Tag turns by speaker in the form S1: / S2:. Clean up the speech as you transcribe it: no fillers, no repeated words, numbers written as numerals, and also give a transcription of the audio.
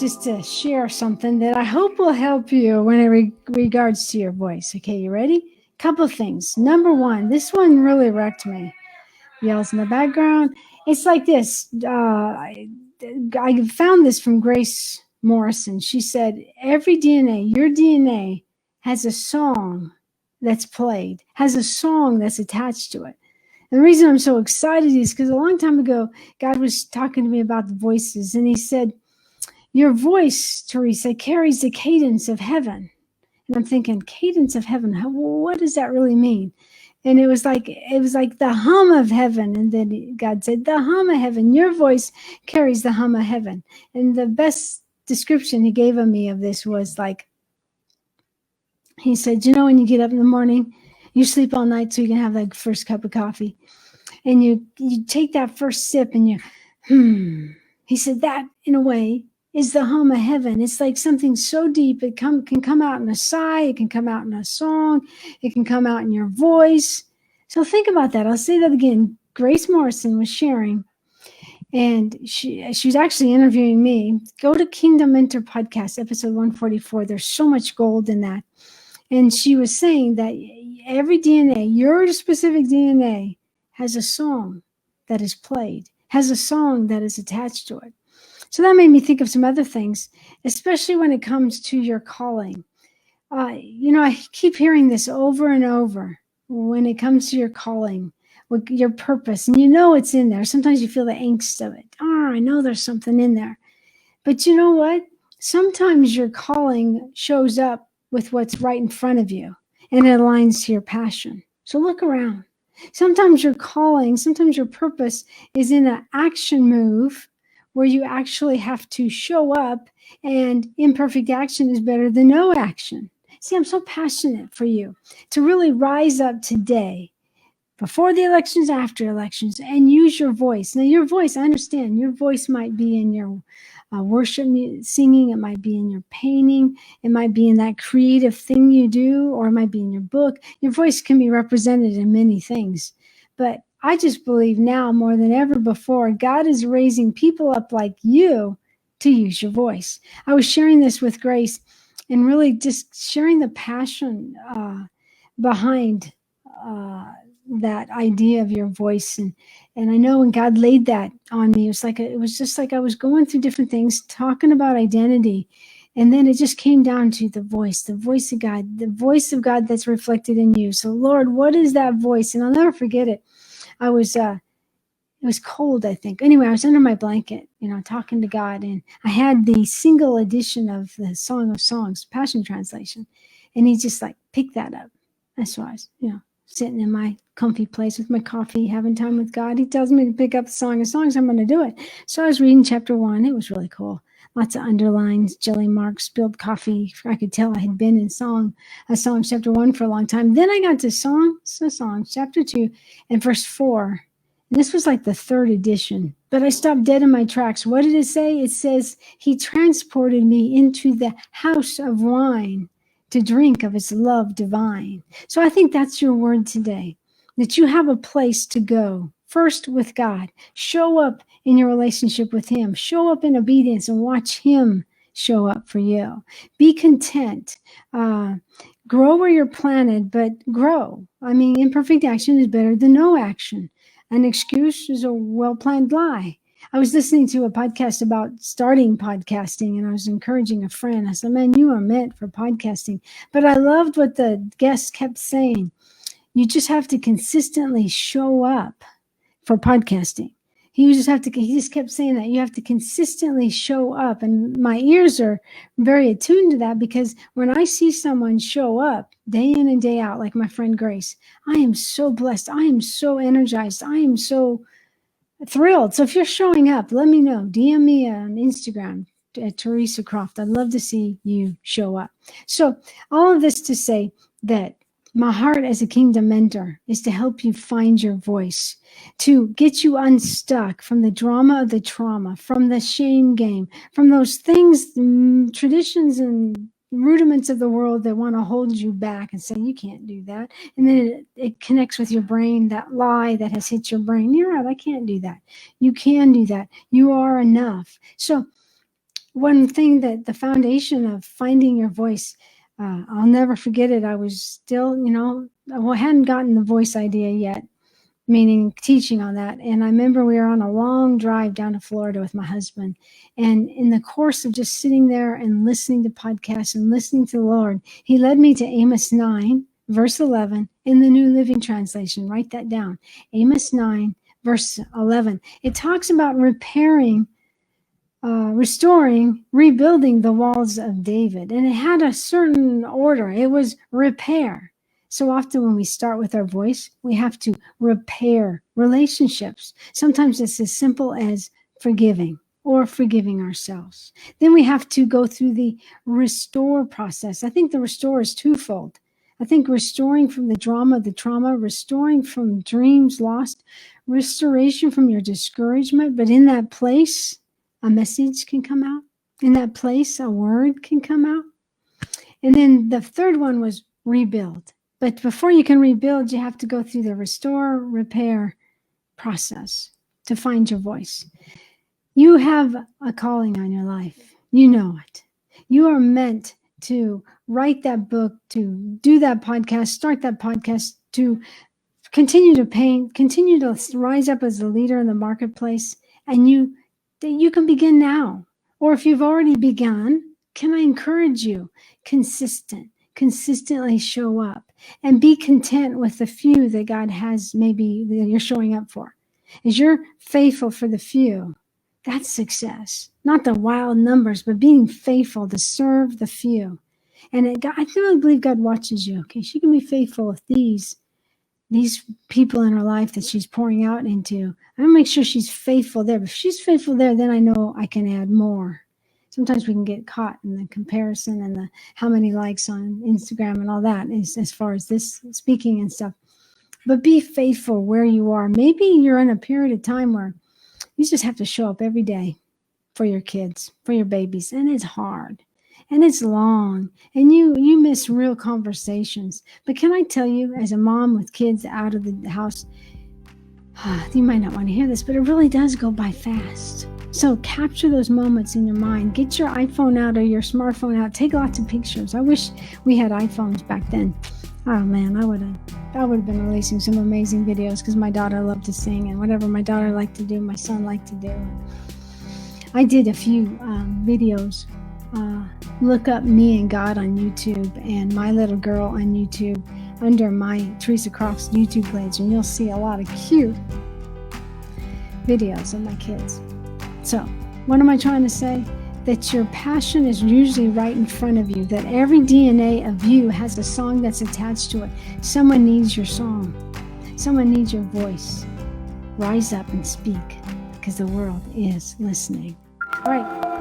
S1: just to share something that I hope will help you when it regards to your voice. Okay, you ready? Couple things. Number one, this one really wrecked me. Yells in the background. It's like this. I found this from Grace Morrison. She said, every DNA, your DNA has a song that's played, has a song that's attached to it. And the reason I'm so excited is because a long time ago, God was talking to me about the voices, and he said, your voice, Theresa, carries the cadence of heaven. And I'm thinking, cadence of heaven, what does that really mean? And it was like the hum of heaven. And then God said, the hum of heaven, your voice carries the hum of heaven. And the best description he gave of me of this was like, he said, you know, when you get up in the morning, you sleep all night so you can have that first cup of coffee. And you take that first sip and you, He said, that, in a way, is the hum of heaven. It's like something so deep, it can come out in a sigh, it can come out in a song, it can come out in your voice. So think about that. I'll say that again. Grace Morrison was sharing, and she was actually interviewing me. Go to Kingdom Mentor Podcast, episode 144. There's so much gold in that. And she was saying that every DNA, your specific DNA, has a song that is played, has a song that is attached to it. So that made me think of some other things, especially when it comes to your calling. I keep hearing this over and over when it comes to your calling, with your purpose, and you know it's in there. Sometimes you feel the angst of it. I know there's something in there. But you know what? Sometimes your calling shows up with what's right in front of you, and it aligns to your passion. So look around. Sometimes your calling, sometimes your purpose is in an action move where you actually have to show up, and imperfect action is better than no action. See, I'm so passionate for you to really rise up today, before the elections, after elections, and use your voice. Now, your voice, I understand, your voice might be in your worship singing, it might be in your painting, it might be in that creative thing you do, or it might be in your book. Your voice can be represented in many things. But I just believe now more than ever before, God is raising people up like you to use your voice. I was sharing this with Grace and really just sharing the passion behind that idea of your voice. And I know when God laid that on me, it was just like I was going through different things, talking about identity. And then it just came down to the voice of God, the voice of God that's reflected in you. So Lord, what is that voice? And I'll never forget it. It was cold, I think. Anyway, I was under my blanket, talking to God, and I had the single edition of the Song of Songs, Passion Translation. And he just picked that up. That's why I was, sitting in my comfy place with my coffee, having time with God. He tells me to pick up the Song of Songs. I'm going to do it. So I was reading chapter 1. It was really cool. Lots of underlines, jelly marks, spilled coffee. I could tell I had been in Songs chapter 1 for a long time. Then I got to Songs chapter 2 and verse 4. And this was like the third edition. But I stopped dead in my tracks. What did it say? It says, he transported me into the house of wine to drink of his love divine. So I think that's your word today, that you have a place to go. First with God. Show up in your relationship with him. Show up in obedience and watch him show up for you. Be content. Grow where you're planted, but grow. I mean, imperfect action is better than no action. An excuse is a well-planned lie. I was listening to a podcast about starting podcasting, and I was encouraging a friend. I said, man, you are meant for podcasting. But I loved what the guest kept saying. You just have to consistently show up for podcasting. He just kept saying that you have to consistently show up. And my ears are very attuned to that, because when I see someone show up day in and day out, like my friend Grace, I am so blessed. I am so energized. I am so thrilled. So if you're showing up, let me know. DM me on Instagram at Theresa Croft. I'd love to see you show up. So all of this to say that my heart as a kingdom mentor is to help you find your voice, to get you unstuck from the drama of the trauma, from the shame game, from those things, traditions and rudiments of the world that want to hold you back and say, you can't do that. And then it connects with your brain, that lie that has hit your brain. You're right, I can't do that. You can do that. You are enough. So one thing that the foundation of finding your voice, I'll never forget it. I was still, I hadn't gotten the voice idea yet, meaning teaching on that. And I remember we were on a long drive down to Florida with my husband. And in the course of just sitting there and listening to podcasts and listening to the Lord, he led me to Amos 9, verse 11 in the New Living Translation. Write that down. Amos 9, verse 11. It talks about restoring, rebuilding the walls of David. And it had a certain order. It was repair. So often when we start with our voice, we have to repair relationships. Sometimes it's as simple as forgiving or forgiving ourselves. Then we have to go through the restore process. I think the restore is twofold. I think restoring from the trauma, restoring from dreams lost, restoration from your discouragement. But in that place, a message can come out. In that place, a word can come out. And then the third one was rebuild. But before you can rebuild, you have to go through the restore, repair process to find your voice. You have a calling on your life. You know it. You are meant to write that book, to do that podcast, start that podcast, to continue to paint, continue to rise up as a leader in the marketplace. And you can begin now. Or if you've already begun, can I encourage you? Consistently show up and be content with the few that God has maybe that you're showing up for. As you're faithful for the few, that's success. Not the wild numbers, but being faithful to serve the few. And I really believe God watches you. Okay, she can be faithful with these people in her life that she's pouring out into. I'm gonna make sure she's faithful there. But if she's faithful there, then I know I can add more. Sometimes we can get caught in the comparison and the how many likes on Instagram and all that as far as this speaking and stuff. But be faithful where you are. Maybe you're in a period of time where you just have to show up every day for your kids, for your babies, and it's hard. And it's long, and you miss real conversations. But can I tell you, as a mom with kids out of the house, you might not want to hear this, but it really does go by fast. So capture those moments in your mind. Get your iPhone out or your smartphone out. Take lots of pictures. I wish we had iPhones back then. Oh man, I would have been releasing some amazing videos because my daughter loved to sing, and whatever my daughter liked to do, my son liked to do. I did a few videos. Look up Me and God on YouTube and My Little Girl on YouTube under my Theresa Croft's YouTube page, and you'll see a lot of cute videos of my kids. So, what am I trying to say? That your passion is usually right in front of you, that every DNA of you has a song that's attached to it. Someone needs your song. Someone needs your voice. Rise up and speak, because the world is listening. All right.